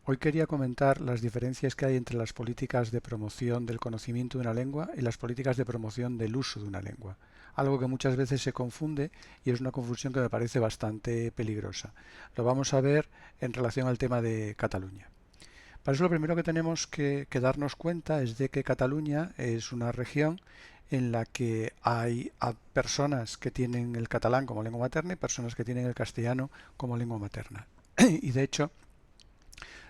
Hoy quería comentar las diferencias que hay entre las políticas de promoción del conocimiento de una lengua y las políticas de promoción del uso de una lengua. Algo que muchas veces se confunde y es una confusión que me parece bastante peligrosa. Lo vamos a ver en relación al tema de Cataluña. Para eso lo primero que tenemos que darnos cuenta es de que Cataluña es una región en la que hay personas que tienen el catalán como lengua materna y personas que tienen el castellano como lengua materna. Y de hecho,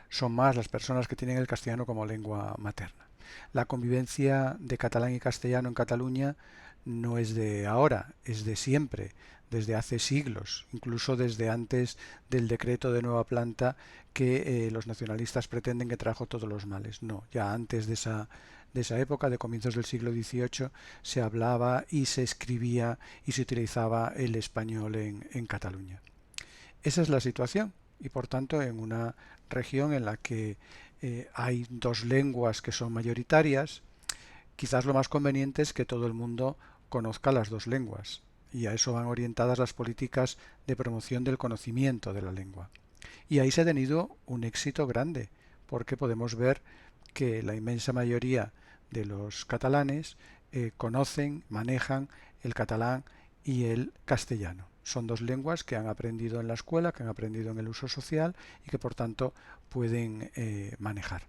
son más las personas que tienen el castellano como lengua materna. La convivencia de catalán y castellano en Cataluña no es de ahora, es de siempre, desde hace siglos, incluso desde antes del decreto de nueva planta que los nacionalistas pretenden que trajo todos los males. No, ya antes de esa época, de comienzos del siglo XVIII, se hablaba y se escribía y se utilizaba el español en Cataluña. Esa es la situación y por tanto en una región en la que hay dos lenguas que son mayoritarias, quizás lo más conveniente es que todo el mundo conozca las dos lenguas y a eso van orientadas las políticas de promoción del conocimiento de la lengua. Y ahí se ha tenido un éxito grande porque podemos ver que la inmensa mayoría de los catalanes conocen, manejan el catalán y el castellano. Son dos lenguas que han aprendido en la escuela, que han aprendido en el uso social y que por tanto pueden manejar.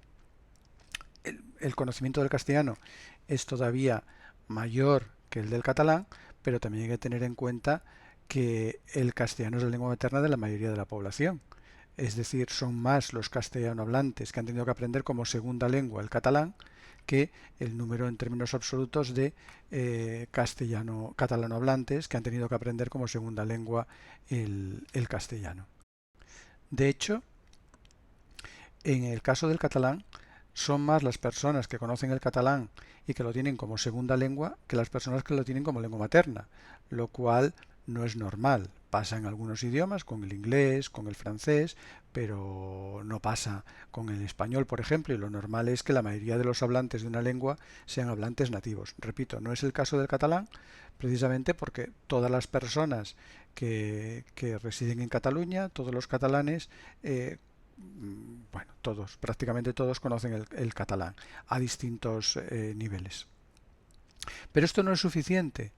El conocimiento del castellano es todavía mayor que el del catalán, pero también hay que tener en cuenta que el castellano es la lengua materna de la mayoría de la población. Es decir, son más los castellanohablantes que han tenido que aprender como segunda lengua el catalán que el número en términos absolutos de catalanohablantes que han tenido que aprender como segunda lengua el castellano. De hecho, en el caso del catalán, son más las personas que conocen el catalán y que lo tienen como segunda lengua que las personas que lo tienen como lengua materna, lo cual no es normal. Pasa en algunos idiomas, con el inglés, con el francés, pero no pasa con el español, por ejemplo, y lo normal es que la mayoría de los hablantes de una lengua sean hablantes nativos. Repito, no es el caso del catalán, precisamente porque todas las personas que residen en Cataluña, todos los catalanes, bueno, todos, prácticamente todos conocen el catalán a distintos niveles. Pero esto no es suficiente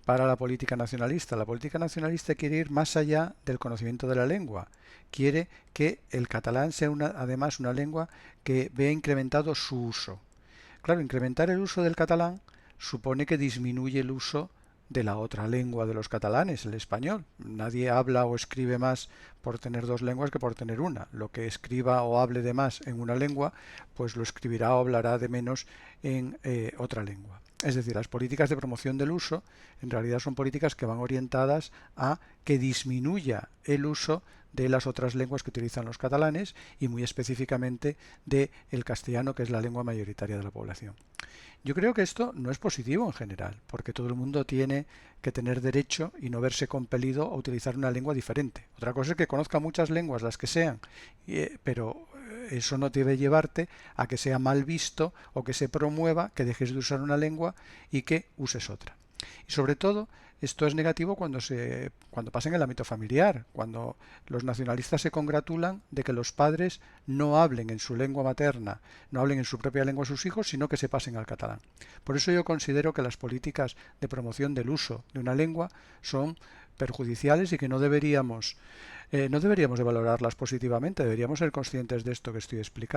para la política nacionalista. La política nacionalista quiere ir más allá del conocimiento de la lengua. Quiere que el catalán sea además una lengua que vea incrementado su uso. Claro, incrementar el uso del catalán supone que disminuye el uso de la otra lengua de los catalanes, el español. Nadie habla o escribe más por tener dos lenguas que por tener una. Lo que escriba o hable de más en una lengua, pues lo escribirá o hablará de menos en otra lengua. Es decir, las políticas de promoción del uso en realidad son políticas que van orientadas a que disminuya el uso de las otras lenguas que utilizan los catalanes y muy específicamente de el castellano, que es la lengua mayoritaria de la población. Yo creo que esto no es positivo en general, porque todo el mundo tiene que tener derecho y no verse compelido a utilizar una lengua diferente. Otra cosa es que conozca muchas lenguas, las que sean, pero eso no debe llevarte a que sea mal visto o que se promueva que dejes de usar una lengua y que uses otra. Y sobre todo, esto es negativo cuando pasa en el ámbito familiar, cuando los nacionalistas se congratulan de que los padres no hablen en su lengua materna, no hablen en su propia lengua a sus hijos, sino que se pasen al catalán. Por eso yo considero que las políticas de promoción del uso de una lengua son perjudiciales y que no deberíamos de valorarlas positivamente, deberíamos ser conscientes de esto que estoy explicando.